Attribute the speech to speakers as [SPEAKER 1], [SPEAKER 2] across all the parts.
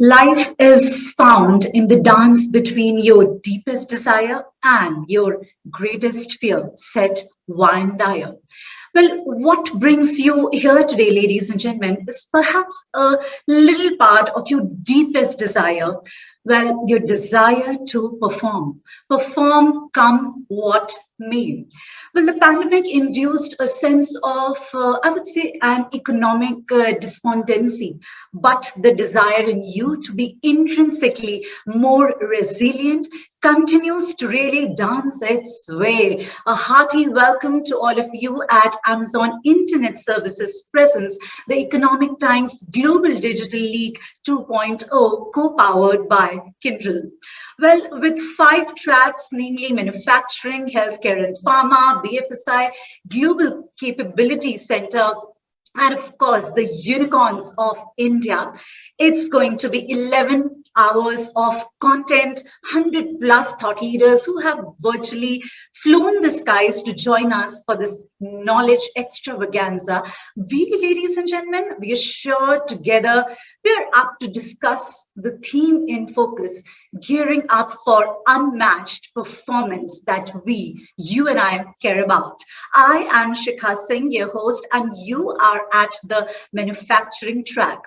[SPEAKER 1] Life is found in the dance between your deepest desire and your greatest fear, said Wine Dyer. Well, what brings you here today, ladies and gentlemen, is perhaps a little part of your deepest desire. Well, your desire to perform. Perform come what may. Well, the pandemic induced a sense of, I would say, an economic despondency, but the desire in you to be intrinsically more resilient continues to really dance its way. A hearty welcome to all of you at Amazon Internet Services Presence, the Economic Times Global Digital League 2.0, co-powered by Kindle. Well, with five tracks, namely manufacturing, healthcare and pharma, BFSI, Global Capability Center, and of course, the unicorns of India. It's going to be 11 hours of content, 100 plus thought leaders who have virtually flown the skies to join us for this knowledge extravaganza. We, ladies and gentlemen, we are sure together we're up to discuss the theme in focus, gearing up for unmatched performance that we, you and I care about. I am Shikha Singh, your host, and you are at the manufacturing track.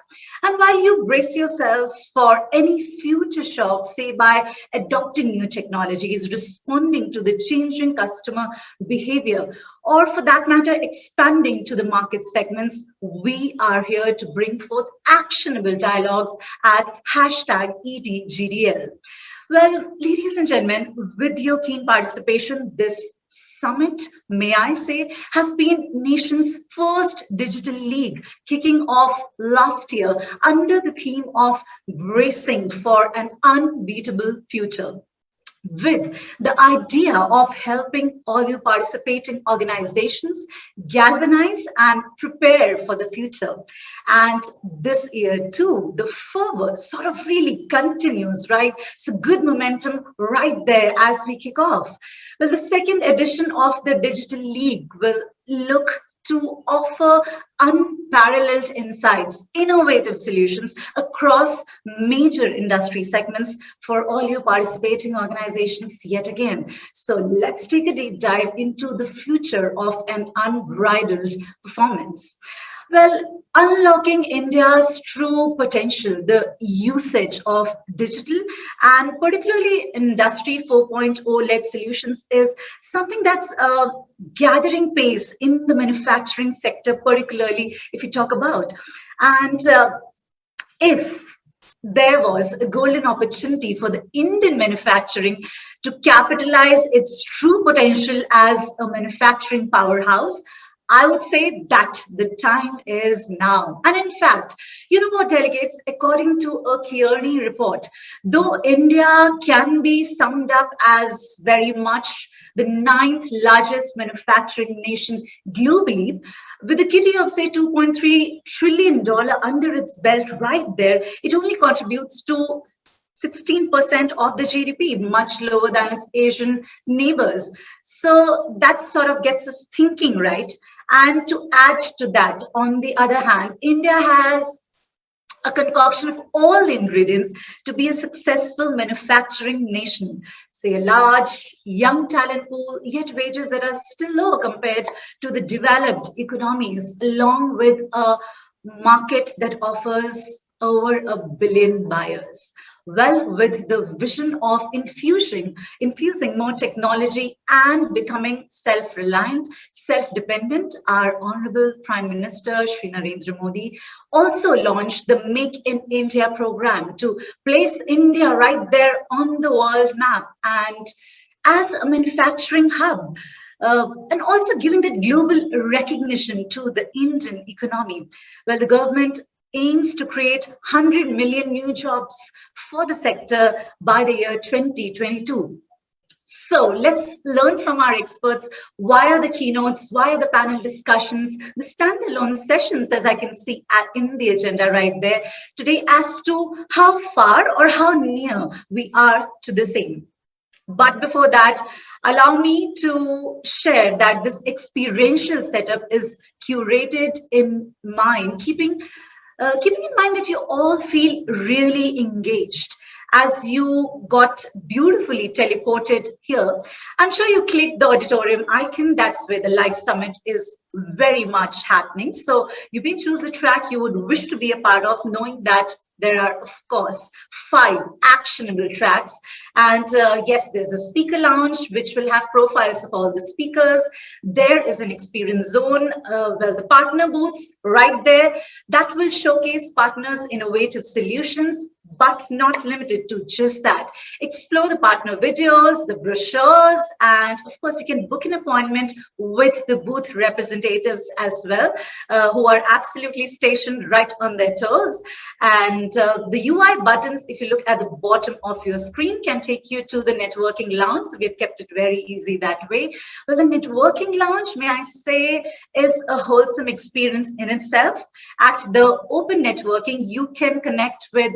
[SPEAKER 1] And while you brace yourselves for any future shocks, say by adopting new technologies, responding to the changing customer behavior, or for that matter, expanding to the market segments, we are here to bring forth actionable dialogues at hashtag ETGDL. Well, ladies and gentlemen, with your keen participation, this summit, may I say, has been nation's first digital league, kicking off last year under the theme of Racing for an Unbeatable Future, with the idea of helping all you participating organizations galvanize and prepare for the future. And this year too, the forward sort of really continues, right? So good momentum right there as we kick off. Well, the second edition of the Digital League will look to offer unparalleled insights, innovative solutions across major industry segments for all your participating organizations yet again. So let's take a deep dive into the future of an unbridled performance. Well, unlocking India's true potential, the usage of digital and particularly Industry 4.0 led solutions is something that's gathering pace in the manufacturing sector, particularly if you talk about. And if there was a golden opportunity for the Indian manufacturing to capitalize its true potential as a manufacturing powerhouse, I would say that the time is now. And in fact, you know what, delegates, according to a Kearney report, though India can be summed up as very much the ninth largest manufacturing nation globally, with a kitty of say $2.3 trillion under its belt right there, it only contributes to 16% of the GDP, much lower than its Asian neighbors. So that sort of gets us thinking, right? And to add to that, on the other hand, India has a concoction of all the ingredients to be a successful manufacturing nation. Say a large, young talent pool, yet wages that are still low compared to the developed economies, along with a market that offers over a billion buyers. Well, with the vision of infusing more technology and becoming self-reliant, self-dependent, our Honorable Prime Minister Shri Narendra Modi also launched the Make in India program to place India right there on the world map and as a manufacturing hub. And also giving that global recognition to the Indian economy. Well, the government aims to create 100 million new jobs for the sector by the year 2022. So let's learn from our experts. Why are the keynotes? Why are the panel discussions? The standalone sessions, as I can see in the agenda right there today, as to how far or how near we are to the same. But before that, allow me to share that this experiential setup is curated in mind, keeping keeping in mind that you all feel really engaged as you got beautifully teleported here. I'm sure you clicked the auditorium icon. That's where the live summit is very much happening. So you may choose a track you would wish to be a part of, knowing that there are, of course, 5 actionable tracks. And yes, there's a speaker lounge, which will have profiles of all the speakers. There is an experience zone, well, the partner booths right there that will showcase partners' innovative solutions, but not limited to just that. Explore the partner videos, the brochures, and of course, you can book an appointment with the booth representatives as well, who are absolutely stationed right on their toes. And the UI buttons, if you look at the bottom of your screen, can take you to the networking lounge. So we've kept it very easy that way. Well, the networking lounge, may I say, is a wholesome experience in itself. At the open networking, you can connect with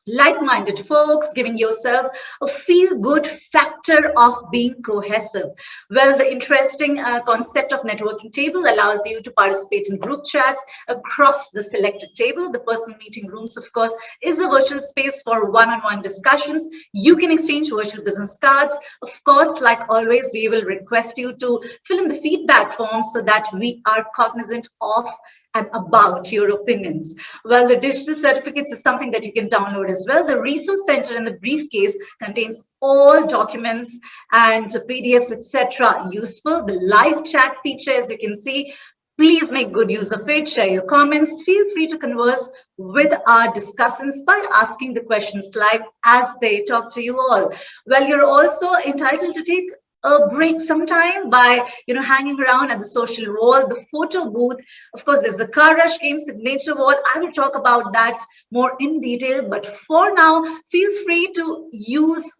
[SPEAKER 1] like-minded folks, giving yourself a feel-good factor of being cohesive. Well, the interesting concept of networking table allows you to participate in group chats across the selected table. The personal meeting rooms, of course, is a virtual space for one-on-one discussions. You can exchange virtual business cards. Of course, like always, we will request you to fill in the feedback form so that we are cognizant of and about your opinions. Well, the digital certificates is something that you can download as well. The resource center in the briefcase contains all documents and PDFs, etc. useful. The live chat feature, as you can see, please make good use of it. Share your comments. Feel free to converse with our discussants by asking the questions live as they talk to you all. Well, you're also entitled to take a break sometime by hanging around at the social wall, the photo booth. Of course, there's a car rush game signature wall. I will talk about that more in detail, but for now, feel free to use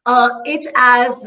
[SPEAKER 1] it as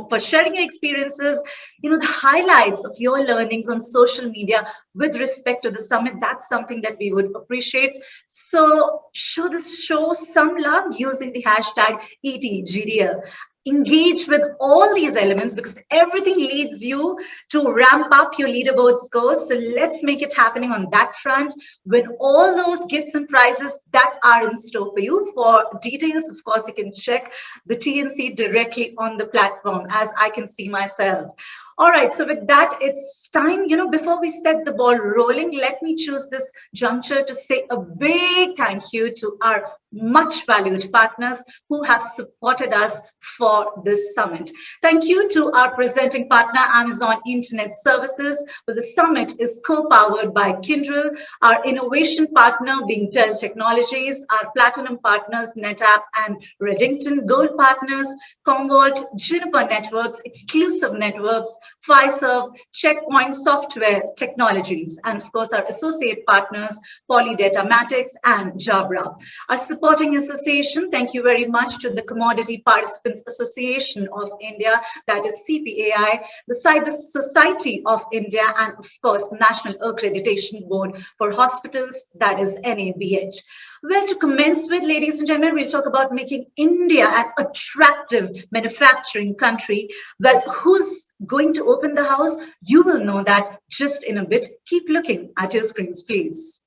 [SPEAKER 1] for sharing your experiences, the highlights of your learnings on social media with respect to the summit. That's something that we would appreciate. So show some love using the hashtag ETGDL. Engage with all these elements because everything leads you to ramp up your leaderboard scores. So let's make it happening on that front with all those gifts and prizes that are in store for you. For details, of course, you can check the TNC directly on the platform, as I can see myself. All right, so with that, it's time, before we set the ball rolling, let me choose this juncture to say a big thank you to our much valued partners who have supported us for this summit. Thank you to our presenting partner, Amazon Internet Services. Well, the summit is co-powered by Kyndryl, our innovation partner being Dell Technologies, our platinum partners, NetApp and Redington, gold partners, Commvault, Juniper Networks, Exclusive Networks, Fiserv, Checkpoint Software Technologies, and of course our associate partners, Polydatamatics and Jabra. Our supporting association, thank you very much to the Commodity Participants Association of India, that is CPAI, the Cyber Society of India, and of course National Accreditation Board for Hospitals, that is NABH. Well, to commence with, ladies and gentlemen, we'll talk about making India an attractive manufacturing country. Well, who's going to open the house? You will know that just in a bit. Keep looking at your screens, please.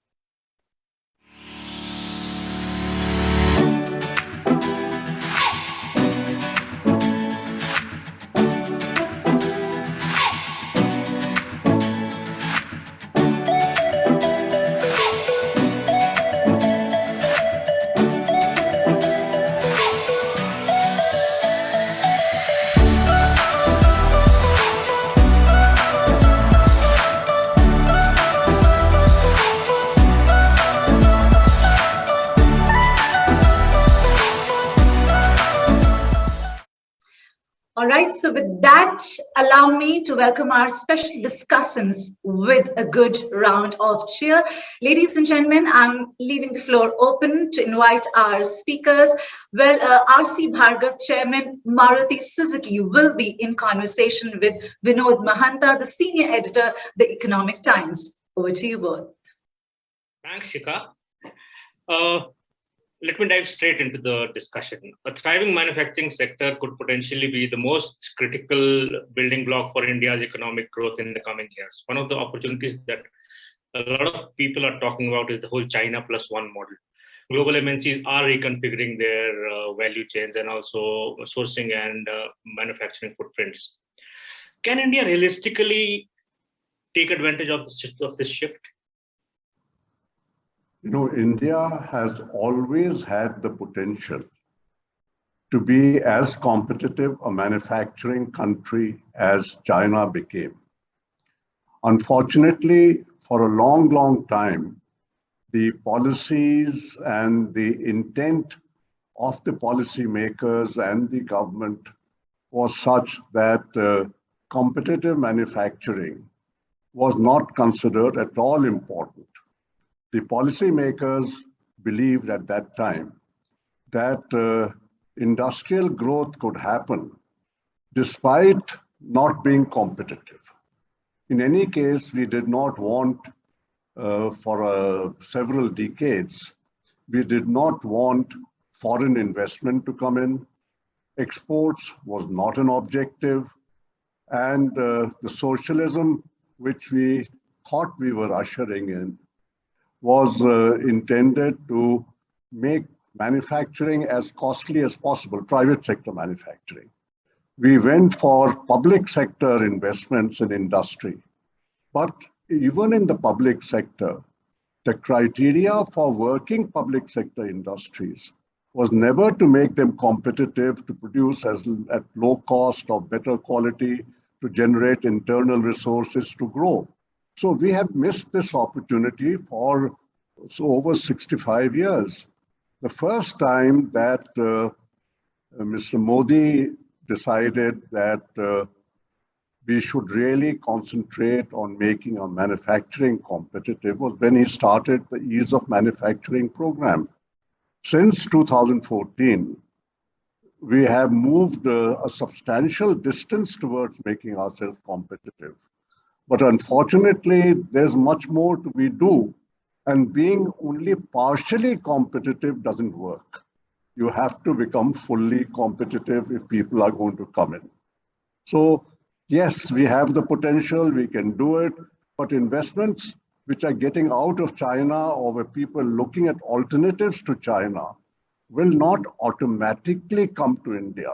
[SPEAKER 1] All right, so with that, allow me to welcome our special discussants with a good round of cheer. Ladies and gentlemen, I'm leaving the floor open to invite our speakers. Well, RC Bhargava Chairman Maruti Suzuki will be in conversation with Vinod Mahanta, the senior editor, The Economic Times. Over to you both.
[SPEAKER 2] Thanks, Shikha. Let me dive straight into the discussion. A thriving manufacturing sector could potentially be the most critical building block for India's economic growth in the coming years. One of the opportunities that a lot of people are talking about is the whole China plus one model. Global MNCs are reconfiguring their value chains and also sourcing and manufacturing footprints. Can India realistically take advantage of this shift?
[SPEAKER 3] India has always had the potential to be as competitive a manufacturing country as China became. Unfortunately, for a long, long time, the policies and the intent of the policymakers and the government was such that competitive manufacturing was not considered at all important. The policymakers believed at that time that industrial growth could happen despite not being competitive. In any case, we did not want, for several decades, we did not want foreign investment to come in. Exports was not an objective. And the socialism which we thought we were ushering in was intended to make manufacturing as costly as possible, private sector manufacturing. We went for public sector investments in industry. But even in the public sector, the criteria for working public sector industries was never to make them competitive, to produce at low cost or better quality, to generate internal resources to grow. So we have missed this opportunity for over 65 years. The first time that Mr. Modi decided that we should really concentrate on making our manufacturing competitive was when he started the Ease of Manufacturing program. Since 2014, we have moved a substantial distance towards making ourselves competitive. But unfortunately, there's much more to be do. And being only partially competitive doesn't work. You have to become fully competitive if people are going to come in. So, yes, we have the potential, we can do it, but investments which are getting out of China or where people are looking at alternatives to China will not automatically come to India.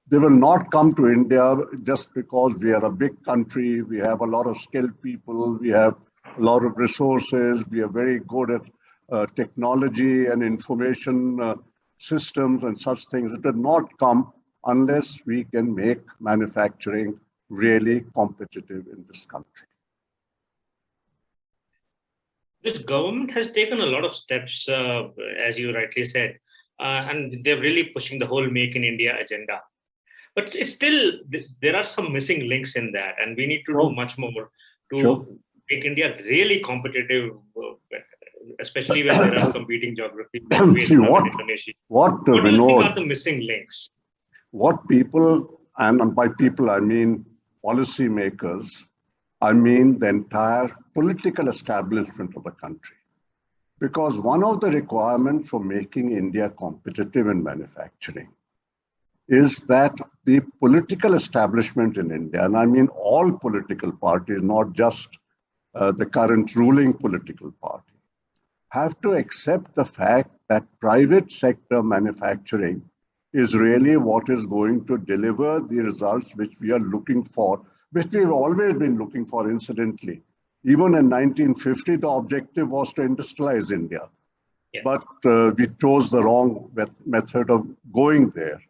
[SPEAKER 3] They will not come to India just because we are a big country, we have a lot of skilled people, we have a lot of resources, we are very good at technology and information systems and such things. It will not come unless we can make manufacturing really competitive in this country.
[SPEAKER 2] This government has taken a lot of steps, as you rightly said, and they're really pushing the whole Make in India agenda. But it's still, there are some missing links in that, and we need to do much more to make India really competitive, especially when there are competing geographies like Vietnam and Indonesia.
[SPEAKER 3] What
[SPEAKER 2] do you think are the missing links?
[SPEAKER 3] What people, and by people I mean policymakers, I mean the entire political establishment of the country. Because one of the requirements for making India competitive in manufacturing is that the political establishment in India, and I mean all political parties, not just the current ruling political party, have to accept the fact that private sector manufacturing is really what is going to deliver the results which we are looking for, which we've always been looking for, incidentally. Even in 1950, the objective was to industrialize India. Yeah. But we chose the wrong method of going there.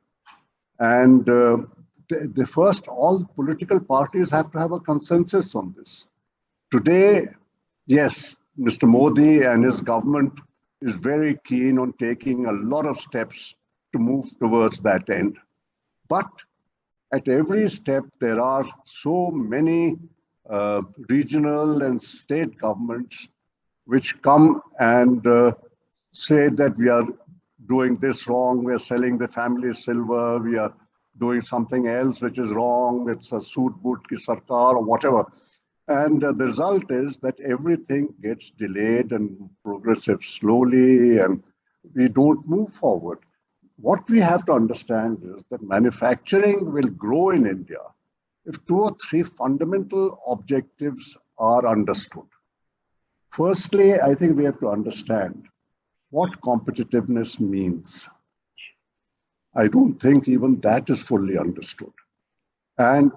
[SPEAKER 3] And the first, all political parties have to have a consensus on this. Today, yes, Mr. Modi and his government is very keen on taking a lot of steps to move towards that end. But at every step, there are so many regional and state governments which come and say that we are doing this wrong, we are selling the family silver, we are doing something else which is wrong, it's a suit boot ki sarkar or whatever. And the result is that everything gets delayed and progressive slowly, and we don't move forward. What we have to understand is that manufacturing will grow in India if 2 or 3 fundamental objectives are understood. Firstly, I think we have to understand what competitiveness means. I don't think even that is fully understood. And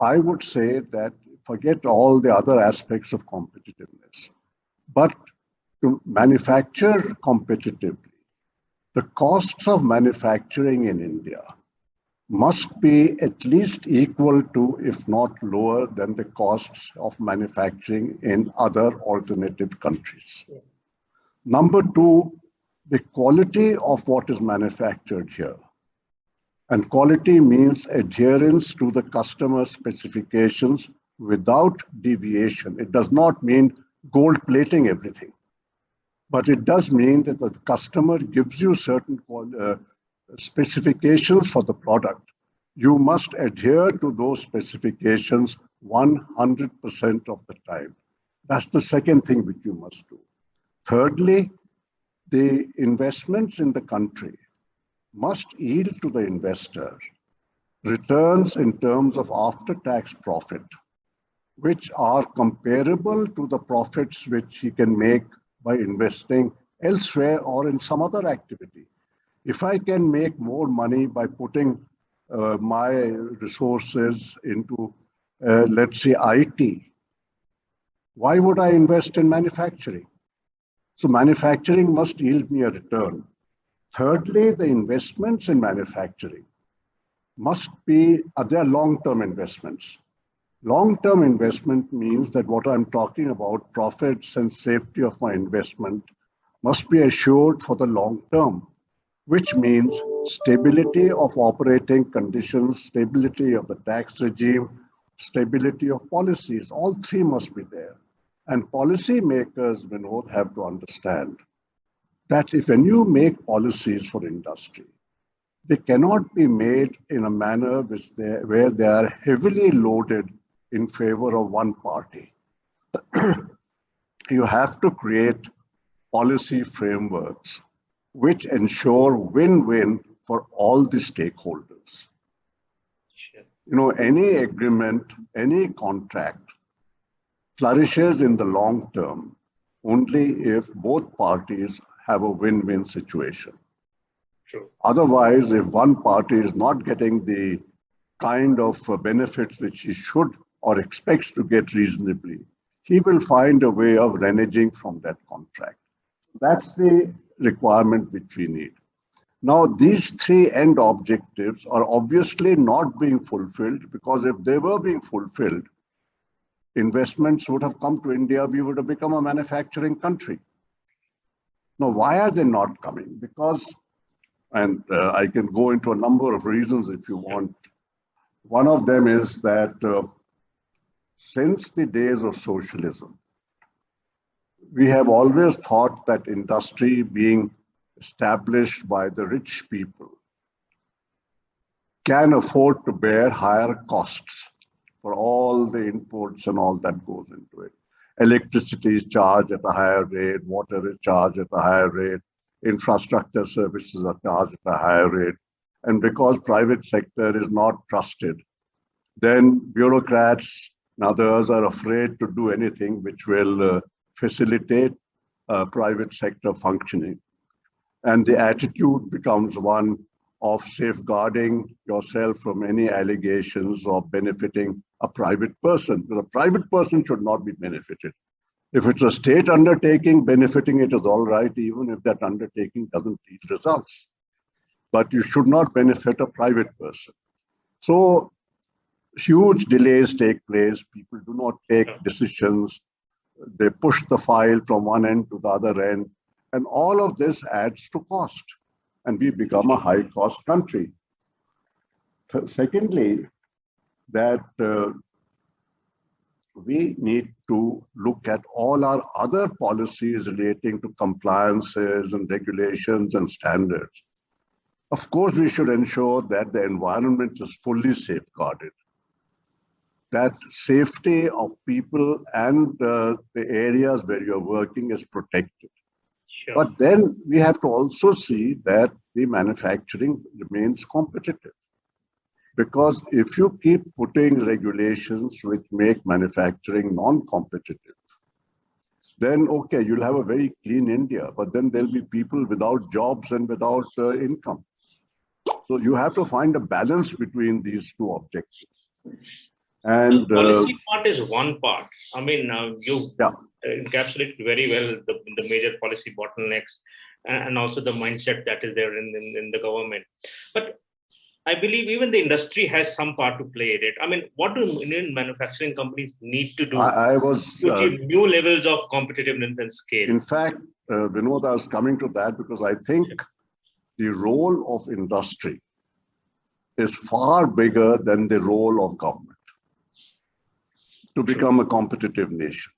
[SPEAKER 3] I would say that forget all the other aspects of competitiveness, but to manufacture competitively, the costs of manufacturing in India must be at least equal to, if not lower than, the costs of manufacturing in other alternative countries. Number two, the quality of what is manufactured here. And quality means adherence to the customer specifications without deviation. It does not mean gold plating everything, but it does mean that the customer gives you certain specifications for the product. You must adhere to those specifications 100% of the time. That's the second thing which you must do. Thirdly, the investments in the country must yield to the investor returns in terms of after-tax profit, which are comparable to the profits which he can make by investing elsewhere or in some other activity. If I can make more money by putting my resources into, let's say, IT, why would I invest in manufacturing? So manufacturing must yield me a return. Thirdly, the investments in manufacturing must be, they are long-term investments. Long-term investment means that what I'm talking about, profits and safety of my investment, must be assured for the long term, which means stability of operating conditions, stability of the tax regime, stability of policies. All three must be there. And policy makers, Vinod, have to understand that if when you make policies for industry, they cannot be made in a manner where they are heavily loaded in favor of one party. You have to create policy frameworks which ensure win-win for all the stakeholders.
[SPEAKER 2] Sure.
[SPEAKER 3] You know, any agreement, any contract flourishes in the long term only if both parties have a win-win situation.
[SPEAKER 2] True.
[SPEAKER 3] Otherwise, if one party is not getting the kind of benefits which he should or expects to get reasonably, he will find a way of reneging from that contract. That's the requirement which we need. Now, these three end objectives are obviously not being fulfilled, because if they were being fulfilled, investments would have come to India, we would have become a manufacturing country. Now, why are they not coming? Because, and I can go into a number of reasons if you want. One of them is that since the days of socialism, we have always thought that industry being established by the rich people can afford to bear higher costs for all the inputs and all that goes into it. Electricity is charged at a higher rate, water is charged at a higher rate, infrastructure services are charged at a higher rate. And because private sector is not trusted, then bureaucrats and others are afraid to do anything which will facilitate private sector functioning. And the attitude becomes one of safeguarding yourself from any allegations of benefiting a private person. Because a private person should not be benefited. If it's a state undertaking, benefiting it is all right, even if that undertaking doesn't yield results. But you should not benefit a private person. So huge delays take place. People do not take decisions. They push the file from one end to the other end. And all of this adds to cost. And we become a high-cost country. Secondly, that we need to look at all our other policies relating to compliances and regulations and standards. Of course, we should ensure that the environment is fully safeguarded, that safety of people and the areas where you're working is protected.
[SPEAKER 2] Sure.
[SPEAKER 3] But then we have to also see that the manufacturing remains competitive. Because if you keep putting regulations which make manufacturing non-competitive, then okay, you'll have a very clean India, but then there'll be people without jobs and without income. So you have to find a balance between these two objectives.
[SPEAKER 2] The
[SPEAKER 3] And
[SPEAKER 2] policy part is one part. I mean, you
[SPEAKER 3] yeah,
[SPEAKER 2] encapsulate very well the major policy bottlenecks and also the mindset that is there in the government. But I believe even the industry has some part to play in it. I mean, what do Indian manufacturing companies need to do
[SPEAKER 3] I was,
[SPEAKER 2] to achieve new levels of competitiveness and scale?
[SPEAKER 3] in fact, Vinod, I was coming to that because I think the role of industry is far bigger than the role of government to become a competitive nation.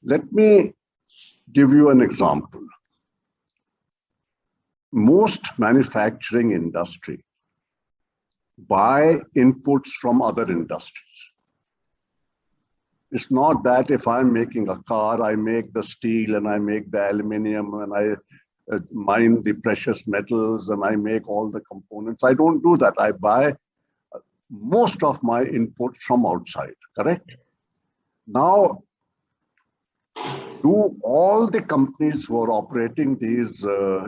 [SPEAKER 3] Let me give you an example. Most manufacturing industry buy inputs from other industries. It's not that if I'm making a car, I make the steel and I make the aluminum and I mine the precious metals and I make all the components. I don't do that. I buy most of my inputs from outside, correct? Now, do all the companies who are operating these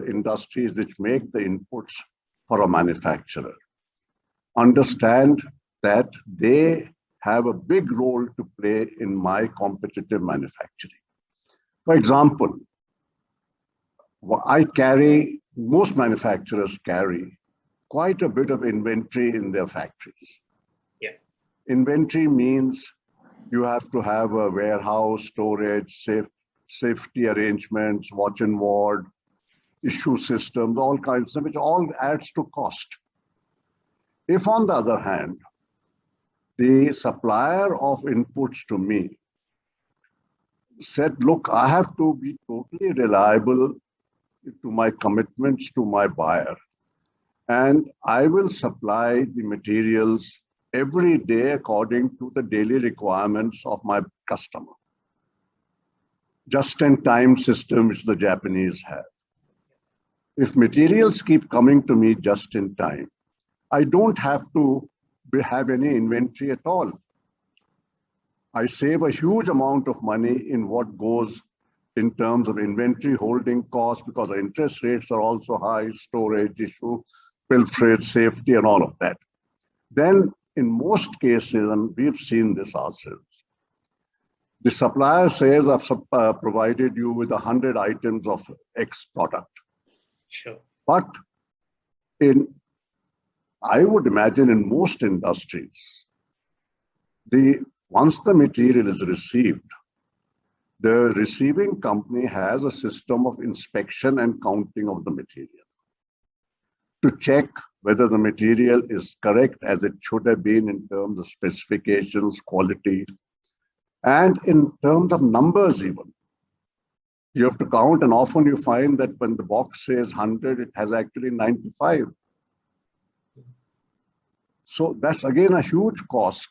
[SPEAKER 3] industries which make the inputs for a manufacturer understand that they have a big role to play in my competitive manufacturing? For example, most manufacturers carry quite a bit of inventory in their factories.
[SPEAKER 2] Yeah.
[SPEAKER 3] Inventory means you have to have a warehouse, storage, safety arrangements, watch and ward, issue systems, all kinds of, which all adds to cost. If on the other hand, the supplier of inputs to me said, look, I have to be totally reliable to my commitments to my buyer, and I will supply the materials every day according to the daily requirements of my customer. Just-in-time system which the Japanese have. If materials keep coming to me just in time, I don't have to have any inventory at all. I save a huge amount of money in what goes in terms of inventory holding costs because the interest rates are also high, storage issue, pilferage, safety, and all of that. Then in most cases, and we've seen this ourselves, the supplier says, I've provided you with 100 items of X product.
[SPEAKER 2] Sure.
[SPEAKER 3] But I would imagine in most industries, once the material is received, the receiving company has a system of inspection and counting of the material to check whether the material is correct as it should have been in terms of specifications, quality, and in terms of numbers even. You have to count, and often you find that when the box says 100, it has actually 95. So that's again a huge cost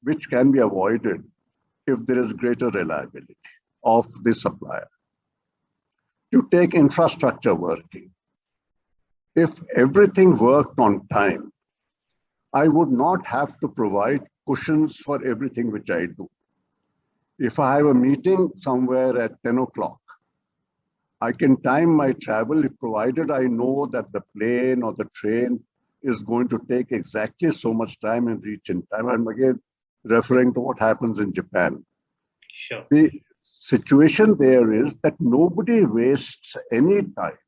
[SPEAKER 3] which can be avoided if there is greater reliability of the supplier. You take infrastructure working. If everything worked on time, I would not have to provide cushions for everything which I do. If I have a meeting somewhere at 10 o'clock, I can time my travel provided I know that the plane or the train is going to take exactly so much time and reach in time. I'm again referring to what happens in Japan.
[SPEAKER 2] Sure.
[SPEAKER 3] The situation there is that nobody wastes any time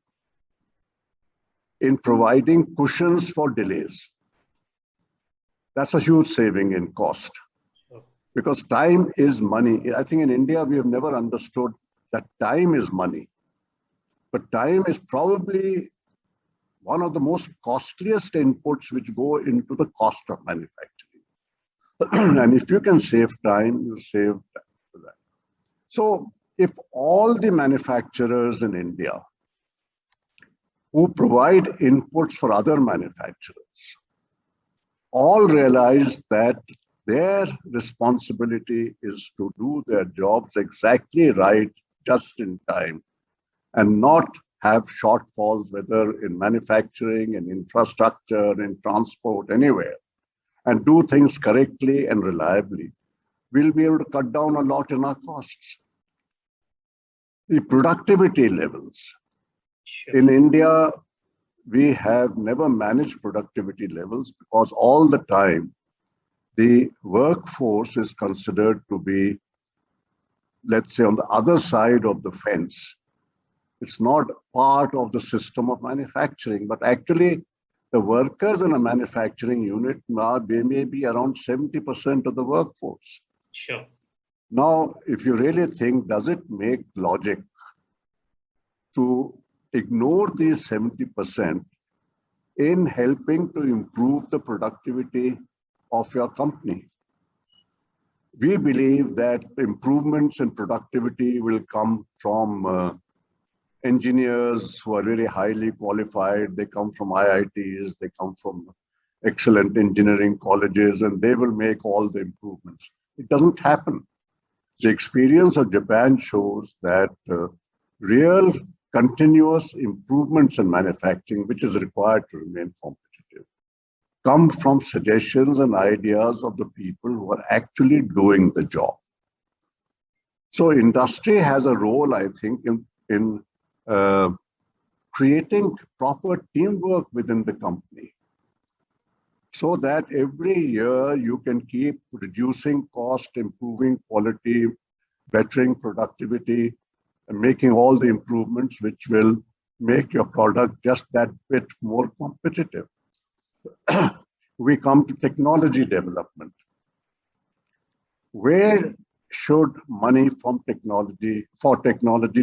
[SPEAKER 3] in providing cushions for delays. That's a huge saving in cost because time is money. I think in India, we have never understood that time is money, but time is probably one of the most costliest inputs which go into the cost of manufacturing. And if you can save time, you save that. So if all the manufacturers in India who provide inputs for other manufacturers all realize that their responsibility is to do their jobs exactly right, just in time, and not have shortfalls, whether in manufacturing, in infrastructure, in transport, anywhere, and do things correctly and reliably, we'll be able to cut down a lot in our costs. The productivity levels.
[SPEAKER 2] Sure.
[SPEAKER 3] In India, we have never managed productivity levels because all the time the workforce is considered to be, let's say, on the other side of the fence. It's not part of the system of manufacturing, but actually the workers in a manufacturing unit they may be around 70% of the workforce.
[SPEAKER 2] Sure.
[SPEAKER 3] Now, if you really think, does it make logic to ignore these 70% in helping to improve the productivity of your company? We believe that improvements in productivity will come from engineers who are really highly qualified. They come from IITs, they come from excellent engineering colleges, and they will make all the improvements. It doesn't happen. The experience of Japan shows that real continuous improvements in manufacturing, which is required to remain competitive, come from suggestions and ideas of the people who are actually doing the job. So industry has a role, I think, in creating proper teamwork within the company, so that every year you can keep reducing cost, improving quality, bettering productivity, and making all the improvements which will make your product just that bit more competitive. We come to technology development. Where should money from technology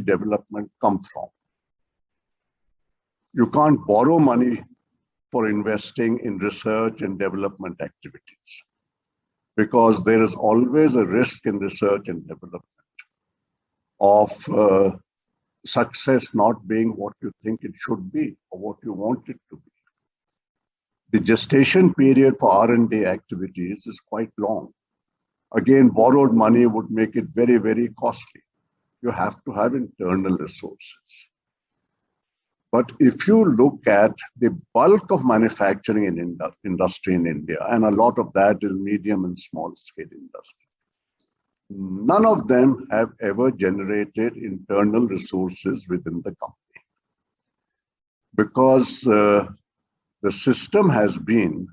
[SPEAKER 3] development come from? You can't borrow money for investing in research and development activities, because there is always a risk in research and development of success not being what you think it should be or what you want it to be. The gestation period for R&D activities is quite long. Again, borrowed money would make it very, very costly. You have to have internal resources. But if you look at the bulk of manufacturing in industry in India, and a lot of that is medium and small scale industry, none of them have ever generated internal resources within the company. Because the system has been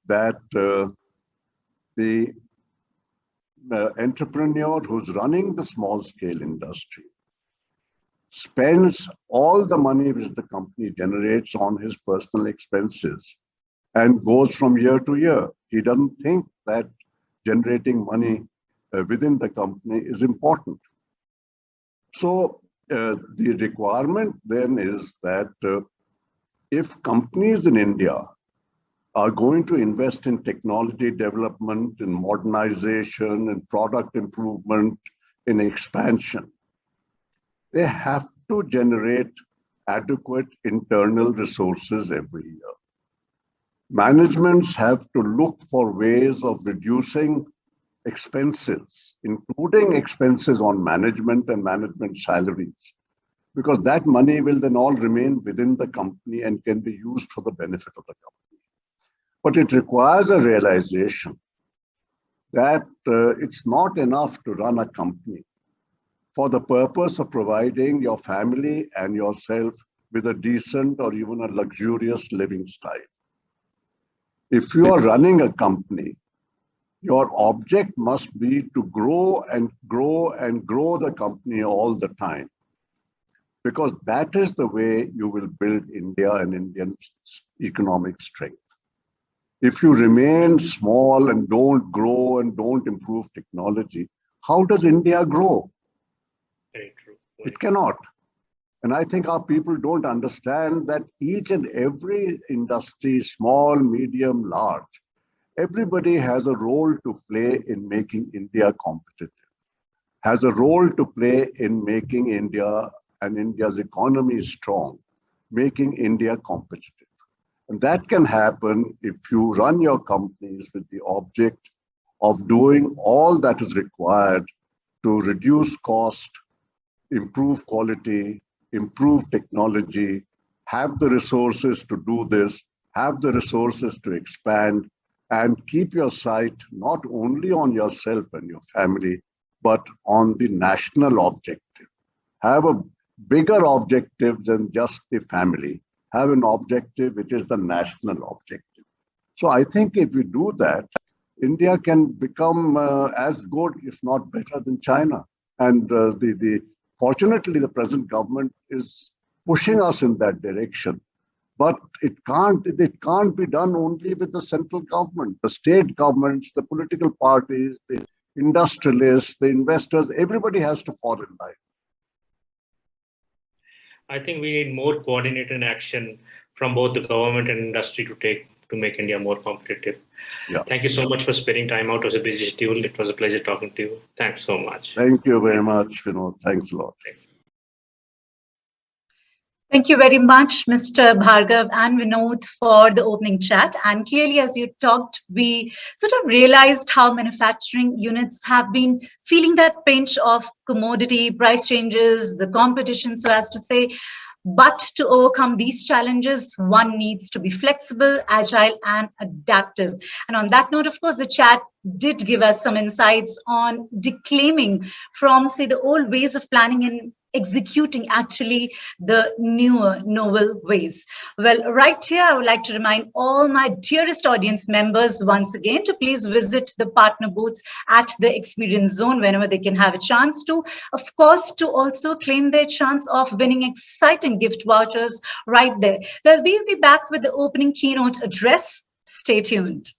[SPEAKER 3] that the entrepreneur who's running the small scale industry spends all the money which the company generates on his personal expenses and goes from year to year. He doesn't think that generating money within the company is important. So the requirement then is that if companies in India are going to invest in technology development, in modernization, in product improvement, in expansion, they have to generate adequate internal resources every year. Managements have to look for ways of reducing expenses, including expenses on management and management salaries, because that money will then all remain within the company and can be used for the benefit of the company. But it requires a realization that it's not enough to run a company for the purpose of providing your family and yourself with a decent or even a luxurious living style. If you are running a company, your object must be to grow and grow and grow the company all the time, because that is the way you will build India and Indian economic strength. If you remain small and don't grow and don't improve technology, how does India grow?
[SPEAKER 2] Very true.
[SPEAKER 3] It cannot. And I think our people don't understand that each and every industry, small, medium, large, everybody has a role to play in making India competitive, has a role to play in making India and India's economy strong, making India competitive. And that can happen if you run your companies with the object of doing all that is required to reduce cost, improve quality, improve technology, have the resources to do this, have the resources to expand, and keep your sight not only on yourself and your family, but on the national objective. have a bigger objective than just the family, have an objective which is the national objective. So I think if we do that, India can become as good, if not better, than China. And fortunately, the present government is pushing us in that direction. But it can't be done only with the central government. The state governments, the political parties, the industrialists, the investors, everybody has to fall in line.
[SPEAKER 2] I think we need more coordinated action from both the government and industry to make India more competitive.
[SPEAKER 3] Yeah.
[SPEAKER 2] Thank you so much for spending time out. It was a busy schedule. It was a pleasure talking to you. Thanks so much.
[SPEAKER 3] Thank you very much, Vinod. Thanks a lot.
[SPEAKER 1] Thank you very much, Mr. Bhargav and Vinod, for the opening chat. And clearly, as you talked, we sort of realized how manufacturing units have been feeling that pinch of commodity price changes, the competition, so as to say. But to overcome these challenges, one needs to be flexible, agile, and adaptive. And on that note, of course, the chat did give us some insights on declaiming from, say, the old ways of planning and executing actually the newer, novel ways. Well, right here, I would like to remind all my dearest audience members once again to please visit the partner booths at the Experience Zone whenever they can have a chance to. Of course, to also claim their chance of winning exciting gift vouchers right there. Well, we'll be back with the opening keynote address. Stay tuned.